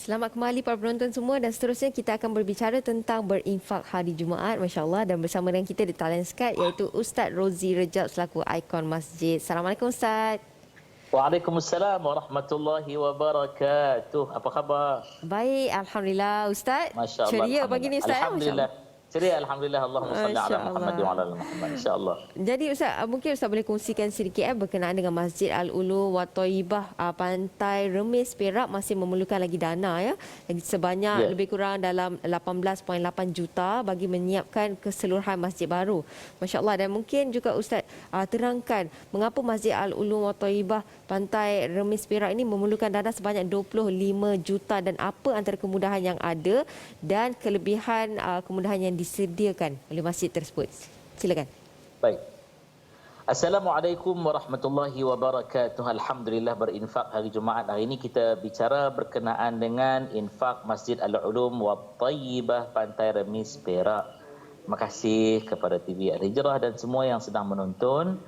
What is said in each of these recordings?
Selamat kembali para penonton semua dan seterusnya kita akan berbicara tentang berinfak hari Jumaat, Masya Allah, dan bersama dengan kita di talian Skype iaitu Ustaz Rozi Rejab selaku ikon masjid. Assalamualaikum Ustaz. Waalaikumsalam warahmatullahi wabarakatuh. Apa khabar? Baik, Alhamdulillah Ustaz. Masya Allah, Ceria pagi ni alhamdulillah. Ustaz, Masya Allah. Alhamdulillah. Ceria, alhamdulillah. Allahumma salli ala Masya Muhammad wa ala Allah. ali Muhammad. Insya-Allah. Jadi Ustaz, mungkin Ustaz boleh kongsikan sedikit berkenaan dengan Masjid Al-Ulu wa Thayyibah, Pantai Remis Perak masih memerlukan lagi dana ya. Lagi sebanyak lebih kurang dalam 18.8 juta bagi menyiapkan keseluruhan masjid baru. Masya-Allah, dan mungkin juga Ustaz terangkan mengapa Masjid Al-Ulu wa Thayyibah Pantai Remis Perak ini memerlukan dana sebanyak 25 juta dan apa antara kemudahan yang ada dan kelebihan kemudahan yang disediakan oleh masjid tersebut. Silakan. Baik. Assalamualaikum warahmatullahi wabarakatuh. Alhamdulillah, berinfak hari Jumaat. Hari ini kita bicara berkenaan dengan infak Masjid Al-Ulum wa Thayyibah Pantai Remis Perak. Terima kasih kepada TV Al-Hijrah dan semua yang sedang menonton.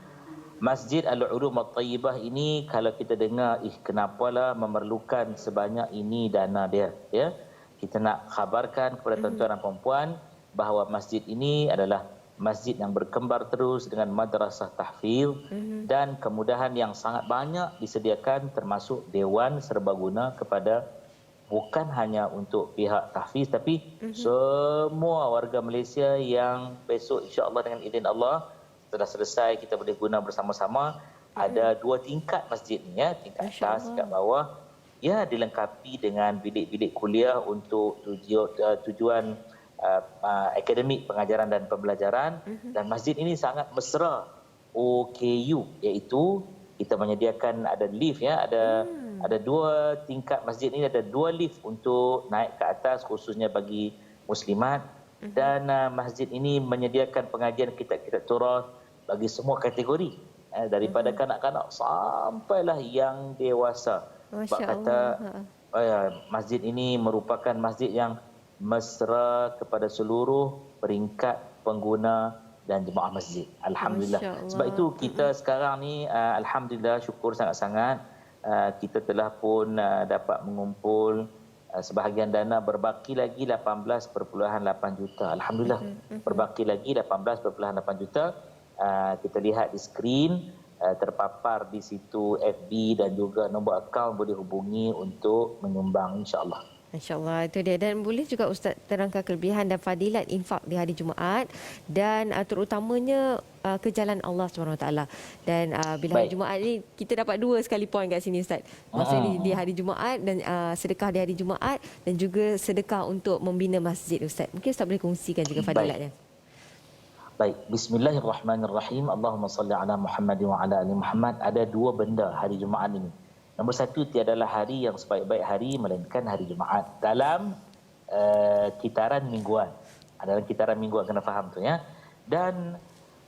Masjid Al-Ulum wa Thayyibah ini kalau kita dengar, kenapalah memerlukan sebanyak ini dana dia, ya. Kita nak khabarkan kepada tuan-tuan dan puan-puan bahawa masjid ini adalah masjid yang berkembar terus dengan madrasah tahfiz dan kemudahan yang sangat banyak disediakan termasuk dewan serbaguna kepada bukan hanya untuk pihak tahfiz tapi semua warga Malaysia yang besok insya-Allah dengan izin Allah setelah selesai kita boleh guna bersama-sama. Ada 2 tingkat masjid ni ya, tingkat atas, tingkat bawah. Ya, dilengkapi dengan bilik-bilik kuliah untuk tujuan akademik pengajaran dan pembelajaran dan masjid ini sangat mesra OKU, iaitu kita menyediakan ada lift ya, ada 2 tingkat masjid ini, ada 2 lift untuk naik ke atas khususnya bagi muslimat dan masjid ini menyediakan pengajian kitab-kitab turas bagi semua kategori daripada kanak-kanak sampailah yang dewasa. Sebab kata masjid ini merupakan masjid yang mesra kepada seluruh peringkat pengguna dan jemaah masjid. Alhamdulillah. Sebab itu kita sekarang ni alhamdulillah syukur sangat-sangat kita telah pun dapat mengumpul sebahagian dana, berbaki lagi 18.8 juta. Alhamdulillah. Berbaki lagi 18.8 juta. Kita lihat di skrin terpapar di situ FB dan juga nombor akaun boleh hubungi untuk menyumbang insya-Allah. InsyaAllah, itu dia. Dan boleh juga Ustaz terangkan kelebihan dan fadilat infak di hari Jumaat dan terutamanya ke jalan Allah SWT. Dan bila hari Jumaat ni kita dapat 2 sekali poin kat sini Ustaz. Maksudnya di hari Jumaat dan sedekah di hari Jumaat dan juga sedekah untuk membina masjid Ustaz. Mungkin Ustaz boleh kongsikan juga fadilatnya. Baik, bismillahirrahmanirrahim. Allahumma salli ala Muhammad wa ala ali Muhammad. Ada 2 benda hari Jumaat ini. Nombor 1, tiadalah hari yang sebaik-baik hari melainkan hari Jumaat dalam kitaran mingguan. Dalam kitaran mingguan kena faham tu ya. Dan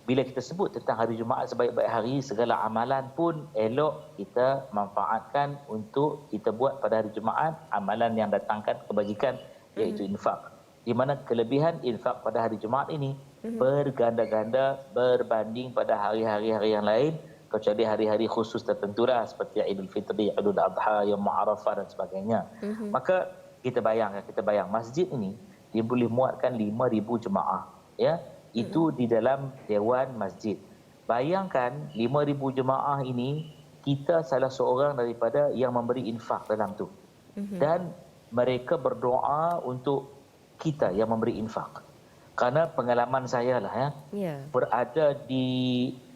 bila kita sebut tentang hari Jumaat sebaik-baik hari, segala amalan pun elok kita manfaatkan untuk kita buat pada hari Jumaat, amalan yang datangkan kebajikan iaitu infak. Di mana kelebihan infak pada hari Jumaat ini berganda-ganda berbanding pada hari-hari yang lain, kecuali hari-hari khusus tertentu lah seperti Idul Fitri, Idul Adha, Yaum Arafah dan sebagainya. Maka kita bayang masjid ini dia boleh muatkan 5,000 jemaah ya. Itu di dalam dewan masjid. Bayangkan 5,000 jemaah ini kita salah seorang daripada yang memberi infak dalam tu. Dan mereka berdoa untuk kita yang memberi infak. Karena pengalaman saya lah ya, berada di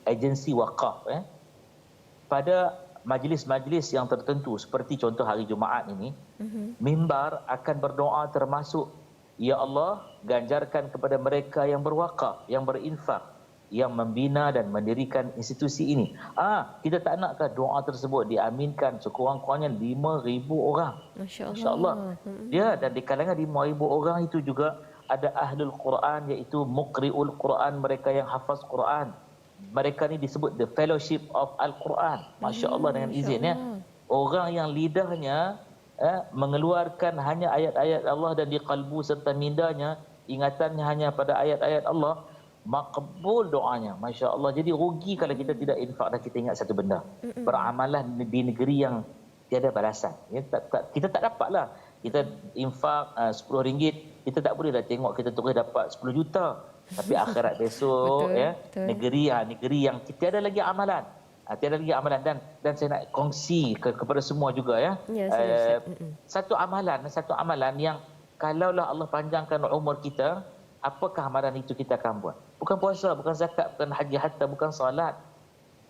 agensi wakaf pada majlis-majlis yang tertentu seperti contoh hari Jumaat ini, mimbar akan berdoa termasuk ya Allah ganjarkan kepada mereka yang berwakaf, yang berinfak, yang membina dan mendirikan institusi ini. Kita tak nakkah doa tersebut diaminkan sekurang-kurangnya 5,000 orang. Masya-Allah. Ya, dan di kalangan 5,000 orang itu juga ada ahlul Quran, iaitu muqri'ul Quran, mereka yang hafaz Quran. Mereka ni disebut the fellowship of Al-Quran. Masya Allah, dengan izin ya. Orang yang lidahnya mengeluarkan hanya ayat-ayat Allah dan di qalbu serta mindanya ingatannya hanya pada ayat-ayat Allah, makbul doanya. Masya Allah. Jadi rugi kalau kita tidak infak dan kita ingat satu benda. Beramalah di negeri yang tiada balasan. Ya, kita tak dapatlah. kita infak RM10, kita tak boleh dah tengok kita terus dapat 10 juta. Tapi akhirat besok Betul, ya, betul. negeri yang tiada lagi amalan. Tiada lagi amalan dan saya nak kongsi kepada semua juga ya. Ya, sila, Ustaz. Satu amalan yang kalaulah Allah panjangkan umur kita, apakah amalan itu kita akan buat? Bukan puasa, bukan zakat, bukan haji hatta, bukan salat.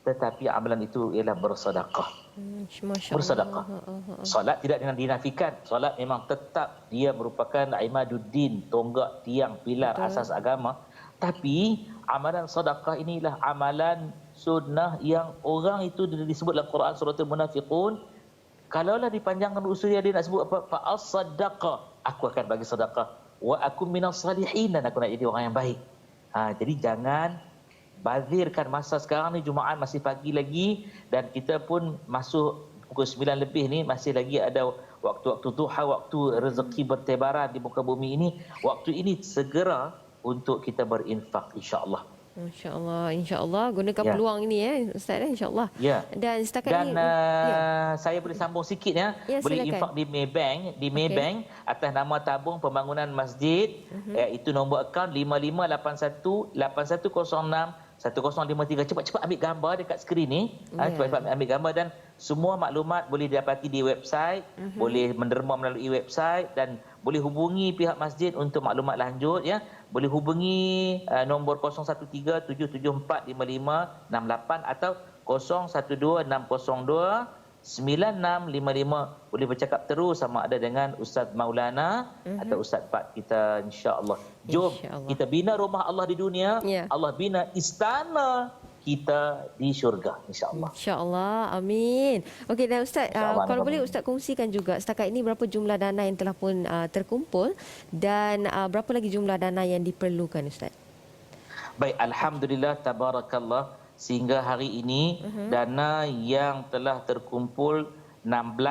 Tetapi amalan itu ialah bersedekah. Masya Bersedekah. Allah. Solat tidak dinafikan. Solat memang tetap dia merupakan imaduddin, tonggak, tiang, pilar, Betul. asas agama. Tapi amalan sedekah inilah amalan sunnah yang orang itu disebut dalam Quran surah Al-Munafiqun. Kalaulah dipanjangkan usia dia nak sebut apa? Fa'as-sadaqah. Aku akan bagi sedekah. Wa akum minas salihin, dan aku nak jadi orang yang baik. Jadi jangan bazirkan masa sekarang ni. Jumaat masih pagi lagi dan kita pun masuk pukul 9 lebih ni, masih lagi ada waktu-waktu duha, waktu rezeki bertebaran di muka bumi ini. Waktu ini segera untuk kita berinfak, insya-Allah. Insya-Allah gunakan peluang ini Ustaz, insya-Allah. Ya. Dan setakat Dan ini saya boleh sambung sikit ya. Boleh silakan. infak di Maybank atas nama tabung pembangunan masjid, iaitu nombor akaun 558181061053. Cepat-cepat ambil gambar dekat skrin ni. Cepat-cepat ambil gambar dan semua maklumat boleh didapati di website, boleh menderma melalui website dan boleh hubungi pihak masjid untuk maklumat lanjut ya. Boleh hubungi nombor 0136745568 atau 0126029655. Boleh bercakap terus sama ada dengan Ustaz Maulana atau Ustaz Pak kita, insya-Allah. Jom kita bina rumah Allah di dunia, Allah bina istana kita di syurga, insya-Allah. Insya-Allah, amin. Okey, dan Ustaz, kalau boleh Ustaz kongsikan juga setakat ini berapa jumlah dana yang telah pun terkumpul dan berapa lagi jumlah dana yang diperlukan, Ustaz? Baik, alhamdulillah, tabarakallah, sehingga hari ini dana yang telah terkumpul 6.2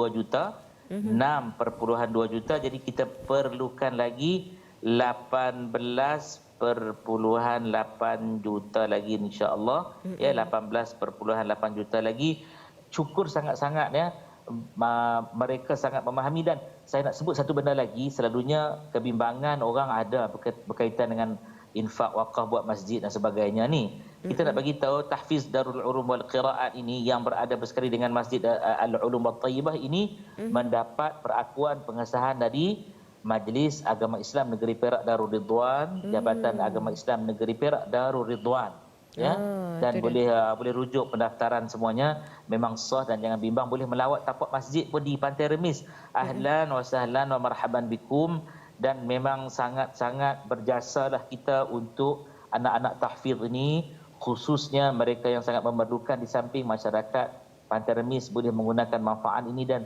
juta. 6.2 juta, jadi kita perlukan lagi 18.8 juta lagi, insya-Allah. 18.8 juta lagi. Syukur sangat-sangat ya. Mereka sangat memahami dan saya nak sebut satu benda lagi, selalunya kebimbangan orang ada berkaitan dengan infak wakaf buat masjid dan sebagainya ni. Kita nak bagi tahu tahfiz Darul Ulum wal Qiraat ini yang berada bersekali dengan Masjid Al-Ulum Wat-Thayyibah ini mendapat perakuan pengesahan dari Majlis Agama Islam Negeri Perak Darul Ridwan, Jabatan Agama Islam Negeri Perak Darul Ridwan. Ya, dan boleh rujuk pendaftaran semuanya, memang sah dan jangan bimbang. Boleh melawat tapak masjid pun di Pantai Remis. Ahlan wa sahlan wa marhaban bikum. Dan memang sangat-sangat berjasalah kita untuk anak-anak tahfiz ini, khususnya mereka yang sangat memerlukan. Di samping masyarakat Pantai Remis boleh menggunakan manfaat ini dan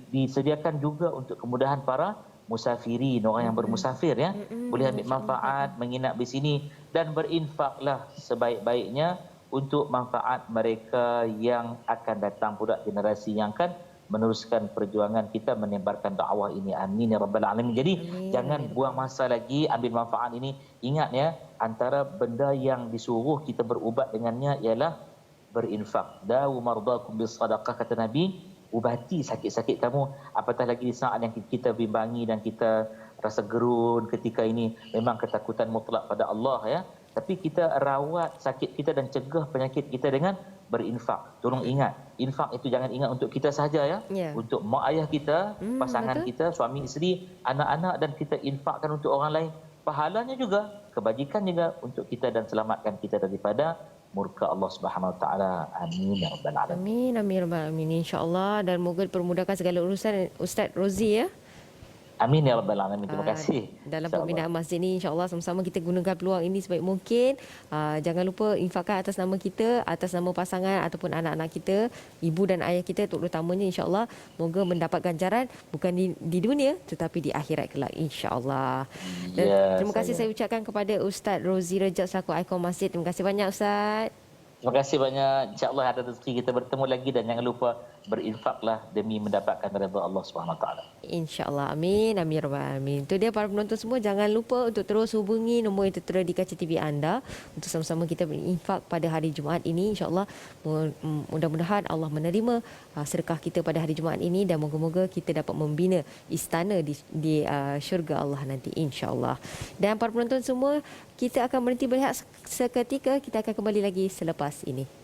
disediakan juga untuk kemudahan para musafirin, orang yang bermusafir ya, boleh ambil manfaat menginap di sini dan berinfaklah sebaik-baiknya untuk manfaat mereka yang akan datang pula, generasi yang akan meneruskan perjuangan kita menebarkan dakwah ini. Amin ya rabbal alamin. Jadi jangan buang masa lagi, ambil manfaat ini. Ingat ya, antara benda yang disuruh kita berubat dengannya ialah berinfak. Dawu mardakum bis sadaqah, kata Nabi. Ubati sakit-sakit kamu, apatah lagi di saat yang kita bimbangi dan kita rasa gerun ketika ini. Memang ketakutan mutlak pada Allah ya, tapi kita rawat sakit kita dan cegah penyakit kita dengan berinfak. Tolong ingat, infak itu jangan ingat untuk kita sahaja ya, untuk mak ayah kita, pasangan kita, suami isteri, anak-anak, dan kita infakkan untuk orang lain. Pahalanya juga, kebajikan juga untuk kita dan selamatkan kita daripada murka Allah Subhanahu Wa Taala. Amin ya rabbal alamin. Amin rabbal alamin, insya-Allah, dan moga dipermudahkan segala urusan Ustaz Rozi ya. Amin ya rabbal alamin. Terima kasih. Dalam pembinaan masjid ini, insya-Allah sama-sama kita gunakan peluang ini sebaik mungkin. Jangan lupa infakkan atas nama kita, atas nama pasangan ataupun anak-anak kita, ibu dan ayah kita terutamanya, insya-Allah. Moga mendapat ganjaran bukan di dunia tetapi di akhirat kelak, insya-Allah. Dan terima kasih saya ucapkan kepada Ustaz Rozi Rejab selaku ikon masjid. Terima kasih banyak Ustaz. Terima kasih banyak. InsyaAllah ada rezeki kita bertemu lagi dan jangan lupa berinfaklah demi mendapatkan redha Allah Subhanahu Wa Taala. InsyaAllah. Amin. Amin. Rabbal Alamin. Itu dia para penonton semua. Jangan lupa untuk terus hubungi nombor yang tertera di kaca TV anda untuk sama-sama kita berinfak pada hari Jumaat ini. InsyaAllah mudah-mudahan Allah menerima sedekah kita pada hari Jumaat ini dan moga-moga kita dapat membina istana di syurga Allah nanti. InsyaAllah. Dan para penonton semua, kita akan berhenti berehat seketika. Kita akan kembali lagi selepas ini.